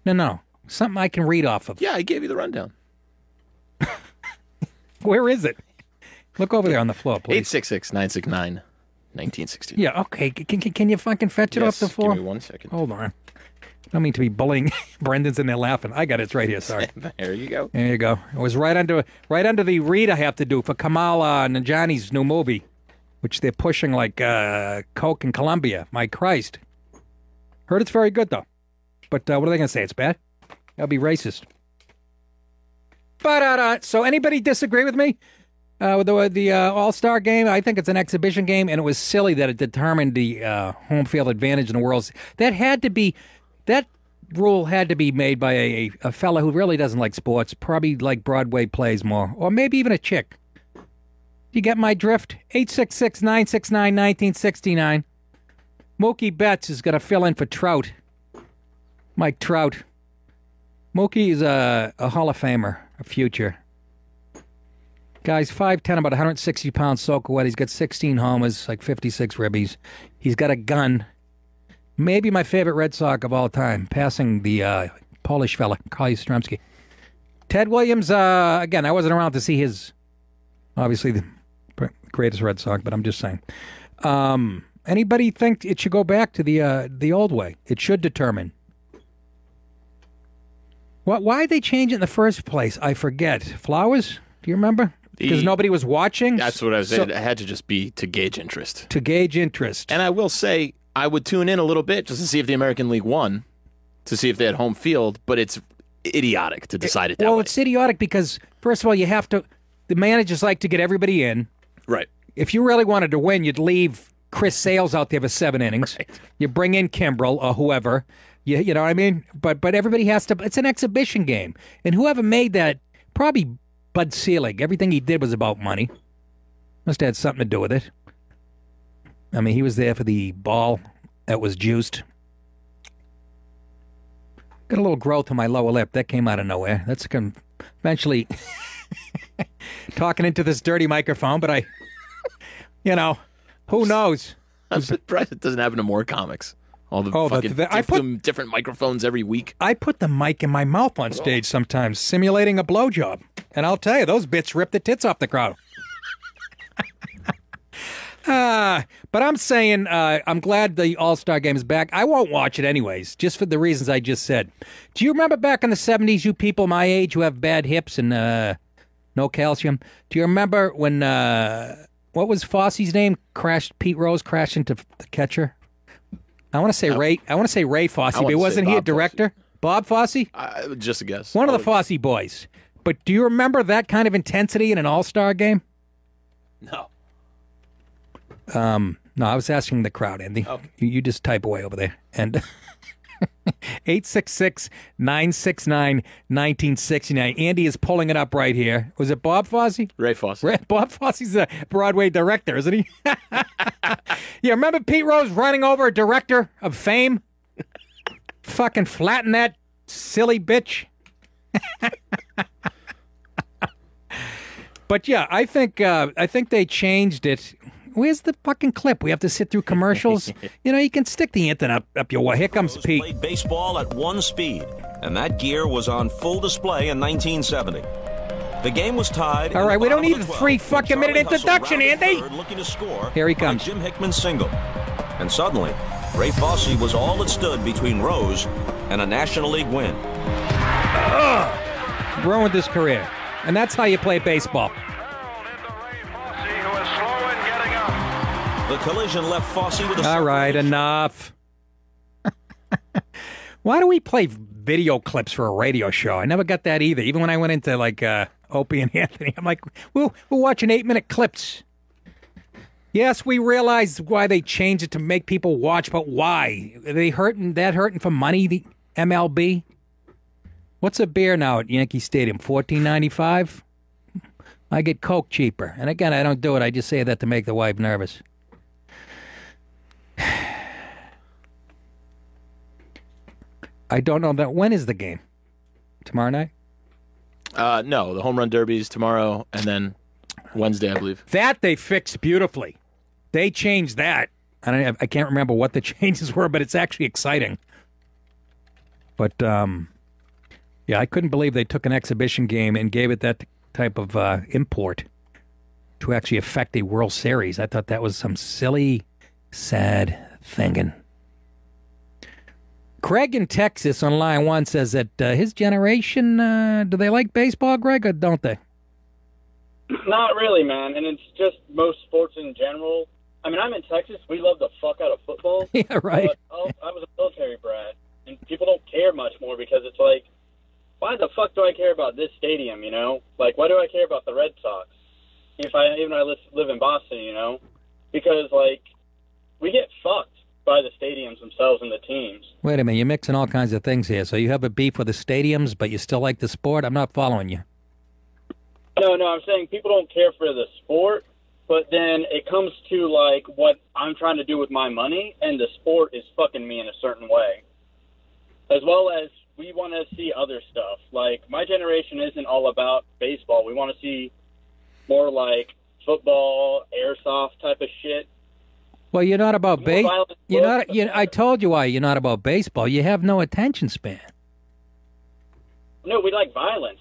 No. Something I can read off of. Yeah, I gave you the rundown. Where is it? Look over there on the floor, please. 866-969-1960. Yeah, okay. Can you fucking fetch it off the floor? Give me 1 second. Hold on. I don't mean to be bullying. Brendan's in there laughing. I got it. It's right here. Sorry. There you go. There you go. It was right under the read I have to do for Kamala Nanjiani's new movie, which they're pushing like Coke in Colombia. My Christ. Heard it's very good, though. But what are they going to say? It's bad? That'll be racist. But so anybody disagree with me with the All-Star game? I think it's an exhibition game, and it was silly that it determined the home field advantage in the World Series. That rule had to be made by a fella who really doesn't like sports, probably like Broadway plays more, or maybe even a chick. You get my drift? 866-969-1969. Mookie Betts is going to fill in for Trout. Mike Trout. Mookie is a Hall of Famer, a future. Guy's 5'10", about 160 pounds soaker wet. He's got 16 homers, like 56 ribbies. He's got a gun. Maybe my favorite Red Sox of all time, passing the Polish fella, Carl Yastrzemski. Ted Williams, again, I wasn't around to see his, obviously, the greatest Red Sox, but I'm just saying. Anybody think it should go back to the old way? It should determine. Why did they change it in the first place? I forget. Flowers? Do you remember? Because nobody was watching? That's what I was saying. It had to just be to gauge interest. To gauge interest. And I will say, I would tune in a little bit just to see if the American League won, to see if they had home field, but it's idiotic to decide it that way. Well, it's idiotic because, first of all, you have to, the managers like to get everybody in. Right. If you really wanted to win, you'd leave Chris Sales out there for 7 innings. Right. You bring in Kimbrel or whoever. You know what I mean? But everybody has to, it's an exhibition game. And whoever made that, probably Bud Selig. Everything he did was about money. Must have had something to do with it. I mean, he was there for the ball that was juiced. Got a little growth on my lower lip. That came out of nowhere. That's eventually talking into this dirty microphone, but I, who knows? I'm surprised it doesn't happen to more comics. All the I put them different microphones every week. I put the mic in my mouth on stage sometimes, simulating a blowjob. And I'll tell you, those bits rip the tits off the crowd. But I'm saying I'm glad the All-Star Game is back. I won't watch it anyways, just for the reasons I just said. Do you remember back in the 70s, you people my age who have bad hips and no calcium? Do you remember when, what was Fosse's name? Pete Rose crashed into the catcher? I want to say Ray Fosse, but wasn't he a director? Bob Fosse? Just a guess. One of the Fosse boys. But do you remember that kind of intensity in an All-Star game? No. No, I was asking the crowd, Andy. Okay. You just type away over there. And 866-969-1969. Andy is pulling it up right here. Was it Bob Fosse? Ray Fosse. Bob Fosse's a Broadway director, isn't he? Yeah, remember Pete Rose running over a director of fame? Fucking flatten that silly bitch. But yeah, I think they changed it. Where's the fucking clip? We have to sit through commercials. You can stick the internet up your way. Here comes Pete. Played baseball at one speed, and that gear was on full display in 1970. The game was tied. All right, we don't need a 3 fucking minute introduction, Andy. Looking to score. Here he comes. Jim Hickman's single, and suddenly, Ray Fosse was all that stood between Rose and a National League win. Ruined his career, and that's how you play baseball. The collision left Fosse with a... All right, enough. Why do we play video clips for a radio show? I never got that either. Even when I went into, like, Opie and Anthony, I'm like, we're watching 8-minute clips. Yes, we realize why they changed it to make people watch, but why? Are they hurting for money, the MLB? What's a beer now at Yankee Stadium? $14.95? I get Coke cheaper. And again, I don't do it. I just say that to make the wife nervous. I don't know that. When is the game? Tomorrow night? No, the Home Run Derby is tomorrow, and then Wednesday, I believe. That they fixed beautifully. They changed that. I can't remember what the changes were, but it's actually exciting. But Yeah, I couldn't believe they took an exhibition game and gave it that type of import to actually affect a World Series. I thought that was some silly, sad thinking. Craig in Texas on line 1 says that his generation, do they like baseball, Greg, or don't they? Not really, man. And it's just most sports in general. I mean, I'm in Texas. We love the fuck out of football. Yeah, right. But I was a military brat, and people don't care much more because it's like, why the fuck do I care about this stadium, you know? Like, why do I care about the Red Sox? Even I live in Boston, you know? Because, like, we get fucked by the stadiums themselves and the teams. Wait a minute, you're mixing all kinds of things here. So you have a beef with the stadiums, but you still like the sport? I'm not following you. No, I'm saying people don't care for the sport, but then it comes to, like, what I'm trying to do with my money, and the sport is fucking me in a certain way. As well as we want to see other stuff. Like, my generation isn't all about baseball. We want to see more, like, football, airsoft type of shit. Well, you're not about baseball. I told you why you're not about baseball. You have no attention span. No, we like violence.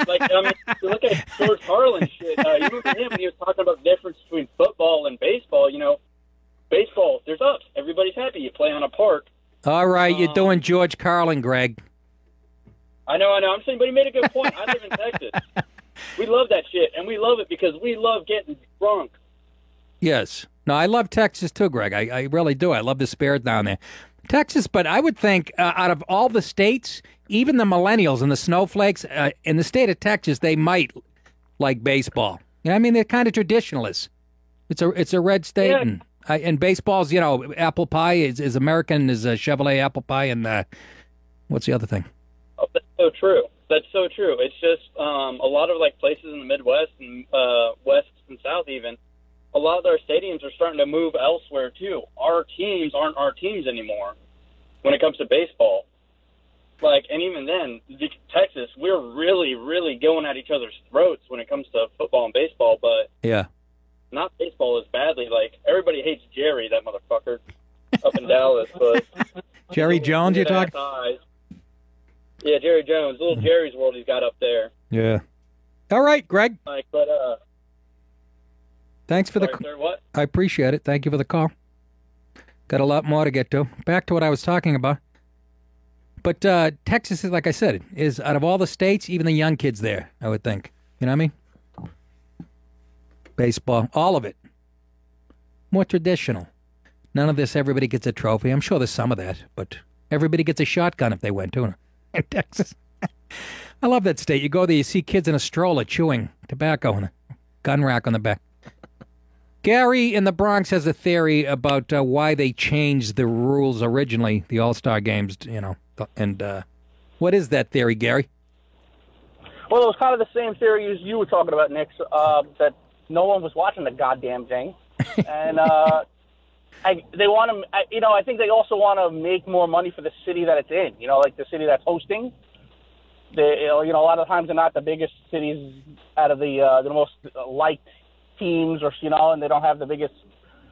Like, I mean, you look at George Carlin shit. You remember him when he was talking about the difference between football and baseball. You know, baseball, there's ups. Everybody's happy. You play on a park. All right, you're doing George Carlin, Greg. I know. I'm saying, but he made a good point. I live in Texas. We love that shit, and we love it because we love getting drunk. Yes. No, I love Texas too, Greg. I really do. I love the spirit down there. Texas, but I would think out of all the states, even the millennials and the snowflakes, in the state of Texas, they might like baseball. You know, I mean, they're kind of traditionalists. It's a red state, yeah. And baseball's, you know, apple pie is American, is Chevrolet apple pie, and what's the other thing? Oh, that's so true. That's so true. It's just a lot of, like, places in the Midwest and West and South even, a lot of their stadiums are starting to move elsewhere, too. Our teams aren't our teams anymore when it comes to baseball. Like, and even then, Texas, we're really, really going at each other's throats when it comes to football and baseball, but yeah, not baseball as badly. Like, everybody hates Jerry, that motherfucker, up in Dallas. But Jerry Jones, you're talking? Yeah, Jerry Jones, little Jerry's World he's got up there. Yeah. All right, Greg. Like, but thanks for sir, what? I appreciate it. Thank you for the call. Got a lot more to get to. Back to what I was talking about. But Texas, like I said, is out of all the states, even the young kids there, I would think. You know what I mean? Baseball, all of it. More traditional. None of this, everybody gets a trophy. I'm sure there's some of that, but everybody gets a shotgun if they win, too, in Texas. I love that state. You go there, you see kids in a stroller chewing tobacco and a gun rack on the back. Gary in the Bronx has a theory about why they changed the rules originally, the All-Star games, you know. And what is that theory, Gary? Well, it was kind of the same theory as you were talking about, Nick, that no one was watching the goddamn thing. And they want to, I think they also want to make more money for the city that it's in, you know, like the city that's hosting. A lot of times they're not the biggest cities out of the most liked teams, or and they don't have the biggest,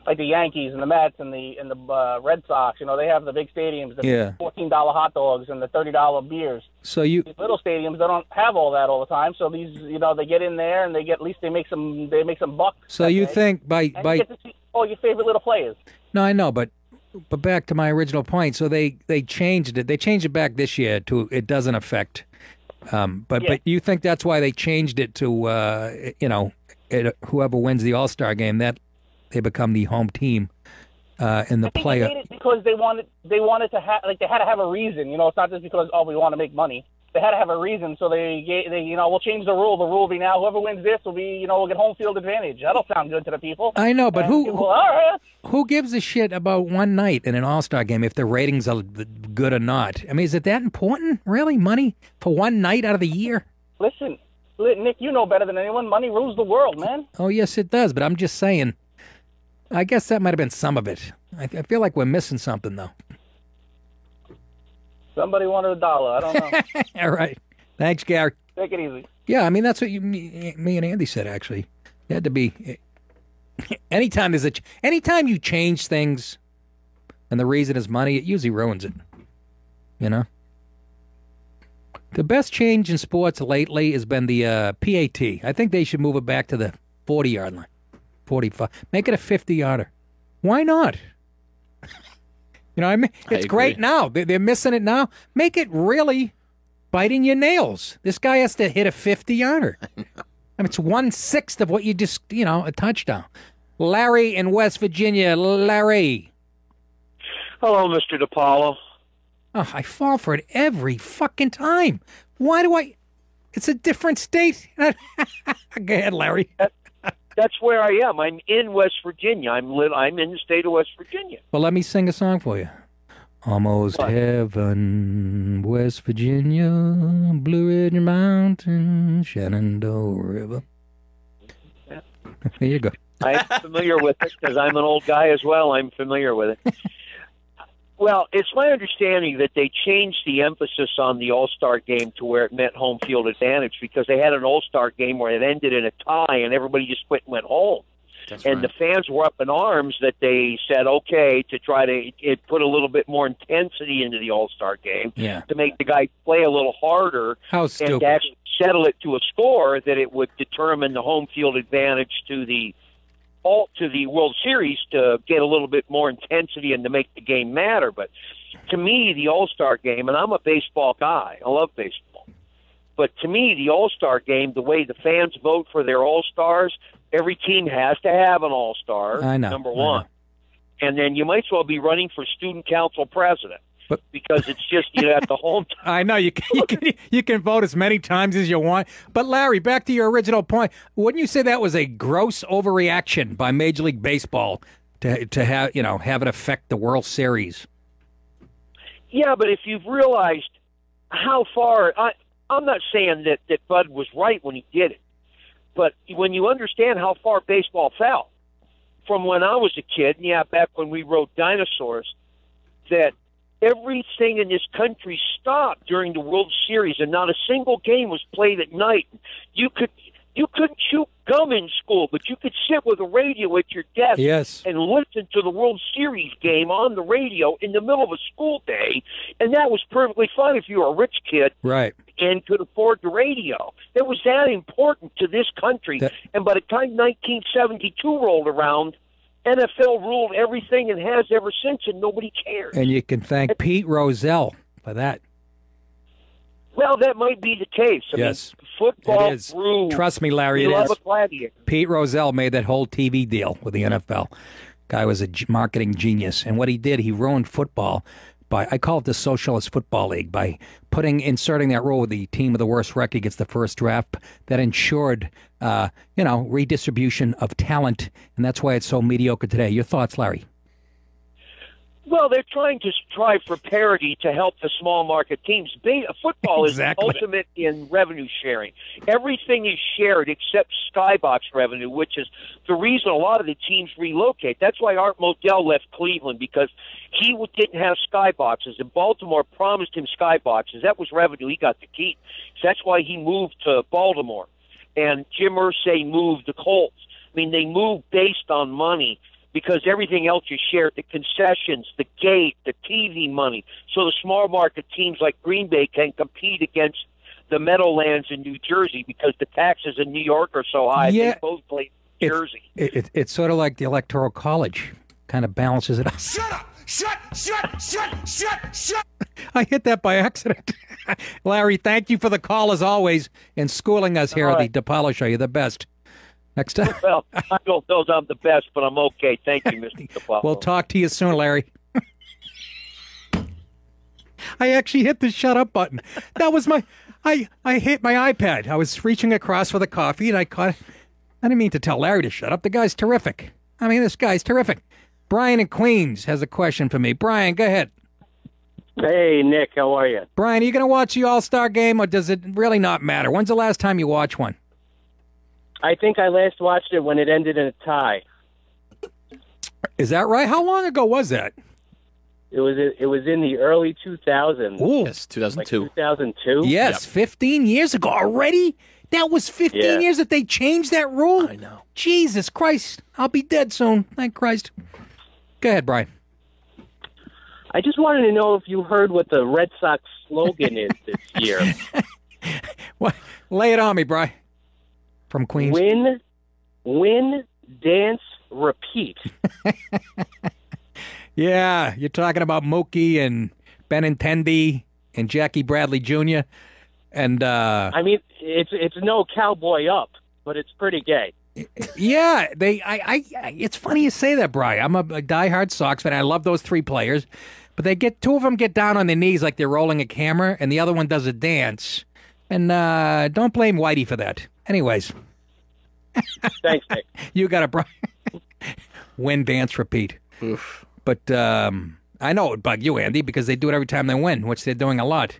like the Yankees and the Mets and the Red Sox. You know, they have the big stadiums, the $14 hot dogs and the $30 beers. So these little stadiums, they don't have all that all the time. So these, they get in there and at least they make some bucks. So you think by you get to see all your favorite little players. No, I know, but back to my original point. So they changed it. They changed it back this year to it doesn't affect. But you think that's why they changed it to whoever wins the All-Star game, that they become the home team in the playoff. They made it because they wanted to have, like, they had to have a reason. You know, it's not just because we want to make money. They had to have a reason, so they we'll change the rule. The rule will be now whoever wins this will be, we'll get home field advantage. That'll sound good to the people. I know, but right. Who gives a shit about one night in an All-Star game if the ratings are good or not? I mean, is it that important, really? Money for one night out of the year? Listen, Nick, you know better than anyone. Money rules the world, man. Oh, yes, it does, but I'm just saying, I guess that might have been some of it. I feel like we're missing something, though. Somebody wanted $1. I don't know. All right. Thanks, Gary. Take it easy. Yeah, I mean, that's what me and Andy said, actually. It had to be... Anytime you change things and the reason is money, it usually ruins it. You know? The best change in sports lately has been the PAT. I think they should move it back to the 40-yard line, 45. Make it a 50-yarder. Why not? I mean, it's great now. They're missing it now. Make it really biting your nails. This guy has to hit a 50-yarder. I mean, it's 1/6 of what you just, a touchdown. Larry in West Virginia. Larry. Hello, Mr. DiPaolo. Oh, I fall for it every fucking time. Why do I? It's a different state. Go ahead, Larry. That's where I am. I'm in West Virginia. I'm in the state of West Virginia. Well, let me sing a song for you. Almost heaven, West Virginia, Blue Ridge Mountain, Shenandoah River. Yeah. There you go. I'm familiar with it because I'm an old guy as well. I'm familiar with it. Well, it's my understanding that they changed the emphasis on the All-Star game to where it meant home field advantage because they had an All-Star game where it ended in a tie and everybody just quit and went home. That's and right. The fans were up in arms that they said, okay, to try to put a little bit more intensity into the All-Star game to make the guy play a little harder How and stupid. to actually settle it to a score that it would determine the home field advantage to the World Series to get a little bit more intensity and to make the game matter. But to me, the All-Star game, and I'm a baseball guy, I love baseball, but to me, the All-Star game, the way the fans vote for their All-Stars, every team has to have an All-Star, I know, number one. And then you might as well be running for student council president. Because it's just at the home time. I know you can vote as many times as you want. But Larry, back to your original point, wouldn't you say that was a gross overreaction by Major League Baseball to have have it affect the World Series? Yeah, but if you've realized how far, I'm not saying that Bud was right when he did it, but when you understand how far baseball fell from when I was a kid, back when we rode dinosaurs, that everything in this country stopped during the World Series, and not a single game was played at night. You couldn't chew gum in school, but you could sit with a radio at your desk and listen to the World Series game on the radio in the middle of a school day, and that was perfectly fine if you were a rich kid, right, and could afford the radio. It was that important to this country, and by the time 1972 rolled around, NFL ruled everything and has ever since, and nobody cares. And you can thank Pete Rozelle for that. Well, that might be the case. I mean, football grew. Trust me, Larry, it love is. a gladiator. Pete Rozelle made that whole TV deal with the NFL. Guy was a marketing genius, and what he did, he ruined football by, I call it the Socialist Football League, by inserting that rule with the team with the worst record gets the first draft that ensured, redistribution of talent, and that's why it's so mediocre today. Your thoughts, Larry? Well, they're trying to strive for parity to help the small market teams. Football is ultimate in revenue sharing. Everything is shared except Skybox revenue, which is the reason a lot of the teams relocate. That's why Art Modell left Cleveland, because he didn't have Skyboxes, and Baltimore promised him Skyboxes. That was revenue he got to keep. So that's why he moved to Baltimore. And Jim Irsay moved the Colts. I mean, they moved based on money, because everything else is shared, the concessions, the gate, the TV money. So the small market teams like Green Bay can compete against the Meadowlands in New Jersey because the taxes in New York are so high. Yeah. They both play in Jersey. It's sort of like the Electoral College. Kind of balances it out. Shut up! Shut! I hit that by accident. Larry, thank you for the call as always and schooling us here at the DiPaolo Show. You're the best. Next time. Well, I don't know if I'm the best, but I'm okay. Thank you, Mr. DiPaolo. We'll talk to you soon, Larry. I actually hit the shut up button. That was I hit my iPad. I was reaching across for the coffee, and I didn't mean to tell Larry to shut up. The guy's terrific. I mean, this guy's terrific. Brian in Queens has a question for me. Brian, go ahead. Hey, Nick, how are you? Brian, are you going to watch the All-Star game, or does it really not matter? When's the last time you watched one? I think I last watched it when it ended in a tie. Is that right? How long ago was that? It was in the early 2000s. Ooh. Yes, 2002. Like 2002? Yes, 15 years ago already? That was 15 years that they changed that rule? I know. Jesus Christ. I'll be dead soon. Thank Christ. Go ahead, Brian. I just wanted to know if you heard what the Red Sox slogan is this year. What? Lay it on me, Bri. From Queens. Win, dance, repeat. Yeah, you're talking about Mookie and Benintendi and Jackie Bradley Jr. And I mean, it's no Cowboy Up, but it's pretty gay. yeah, it's funny you say that, Bri. I'm a diehard Sox fan. I love those three players, but two of them get down on their knees like they're rolling a camera, and the other one does a dance. And don't blame Whitey for that. Anyways. Thanks, Nick. You got it, Bri. Win, dance, repeat. Oof. But I know it would bug you, Andy, because they do it every time they win, which they're doing a lot.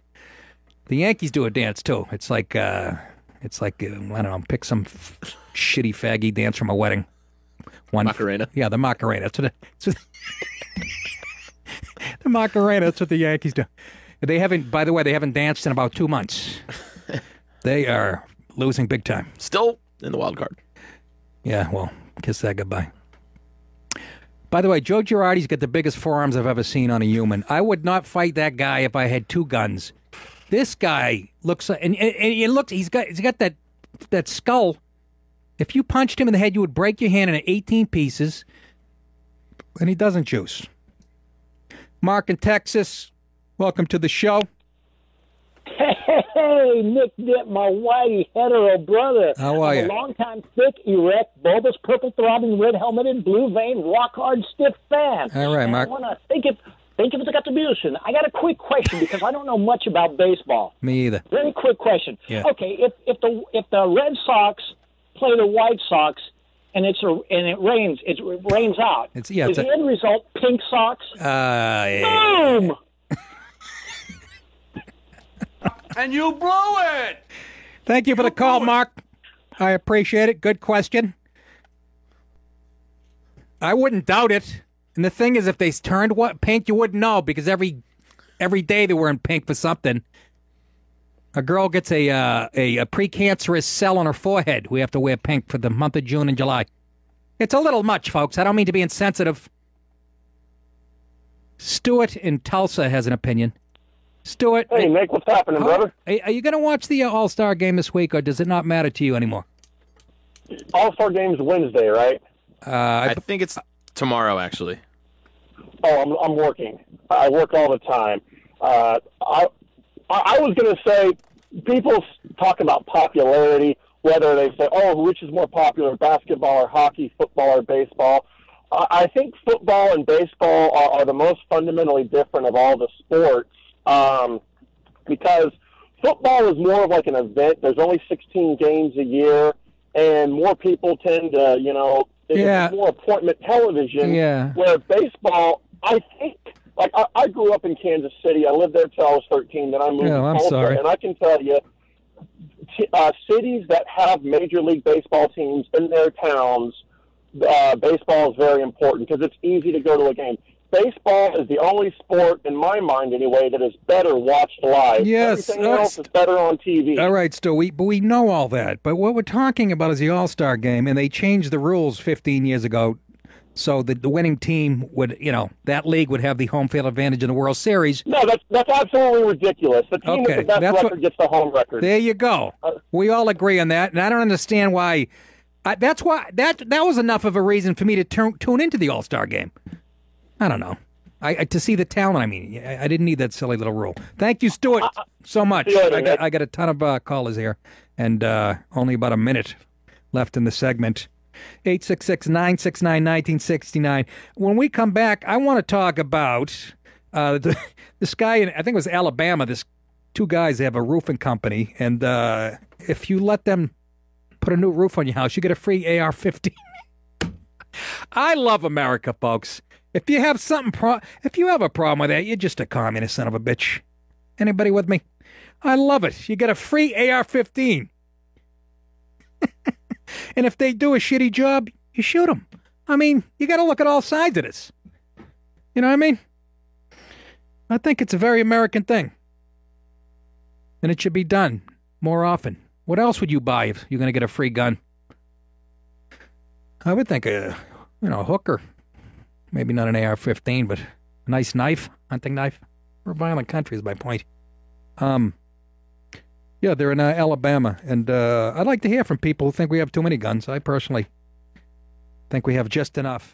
The Yankees do a dance too. It's like I don't know, pick some shitty faggy dance from a wedding. Macarena. Yeah, the Macarena. The Macarena. That's what the Yankees do. They haven't. By the way, they haven't danced in about 2 months. They are losing big time. Still in the wild card. Yeah, well, kiss that goodbye. By the way, Joe Girardi's got the biggest forearms I've ever seen on a human. I would not fight that guy if I had 2 guns. This guy looks like, and it looks, he's got that skull. If you punched him in the head, you would break your hand into 18 pieces. And he doesn't juice. Mark in Texas, welcome to the show. Hey, Nick Dip, my whitey hetero brother. How are you? I'm a long-time, thick, erect, bulbous, purple-throbbing, red-helmeted, blue-veined, rock-hard, stiff fan. All right, Mark. I want to thank you for the contribution. I got a quick question because I don't know much about baseball. Me either. Very quick question. Yeah. Okay, if the Red Sox play the White Sox and it rains out. Is the end result pink socks? Boom! And you blew it! Thank you for the call, Mark. I appreciate it. Good question. I wouldn't doubt it. And the thing is, if they turned pink, you wouldn't know because every day they were in pink for something. A girl gets a precancerous cell on her forehead. We have to wear pink for the month of June and July. It's a little much, folks. I don't mean to be insensitive. Stuart in Tulsa has an opinion. Stuart. Hey, Nick, what's happening, brother? Are you going to watch the All-Star game this week, or does it not matter to you anymore? All-Star game's Wednesday, right? I think it's tomorrow, actually. Oh, I'm working. I work all the time. I was going to say, people talk about popularity, whether they say, oh, which is more popular, basketball or hockey, football or baseball. I think football and baseball are the most fundamentally different of all the sports. Because football is more of like an event. There's only 16 games a year, and more people tend to, it's more appointment television. Yeah. Where baseball, I think, like I grew up in Kansas City. I lived there till I was 13. Then I moved to Tulsa, sorry. and I can tell you, cities that have Major League Baseball teams in their towns, baseball is very important because it's easy to go to a game. Baseball is the only sport, in my mind anyway, that is better watched live. Yes. Everything else is better on TV. All right, Stu, we know all that. But what we're talking about is the All-Star game, and they changed the rules 15 years ago so that the winning team would, that league would have the home field advantage in the World Series. No, that's absolutely ridiculous. The team with the best record gets the home record. There you go. We all agree on that, and I don't understand why. That's why that was enough of a reason for me to tune into the All-Star game. I don't know. To see the talent, I mean, I didn't need that silly little rule. Thank you, Stuart, so much. I got a ton of callers here, and only about a minute left in the segment. 866-969-1969. When we come back, I want to talk about this guy in, I think it was Alabama, two guys, they have a roofing company, and if you let them put a new roof on your house, you get a free AR-15. I love America, folks. If you have if you have a problem with that, you're just a communist son of a bitch. Anybody with me? I love it. You get a free AR-15. And if they do a shitty job, you shoot them. I mean, you got to look at all sides of this. You know what I mean? I think it's a very American thing. And it should be done more often. What else would you buy if you're going to get a free gun? I would think a hooker. Maybe not an AR-15, but a nice knife. hunting knife. We're a violent country is my point. Yeah, they're in Alabama, and I'd like to hear from people who think we have too many guns. I personally think we have just enough.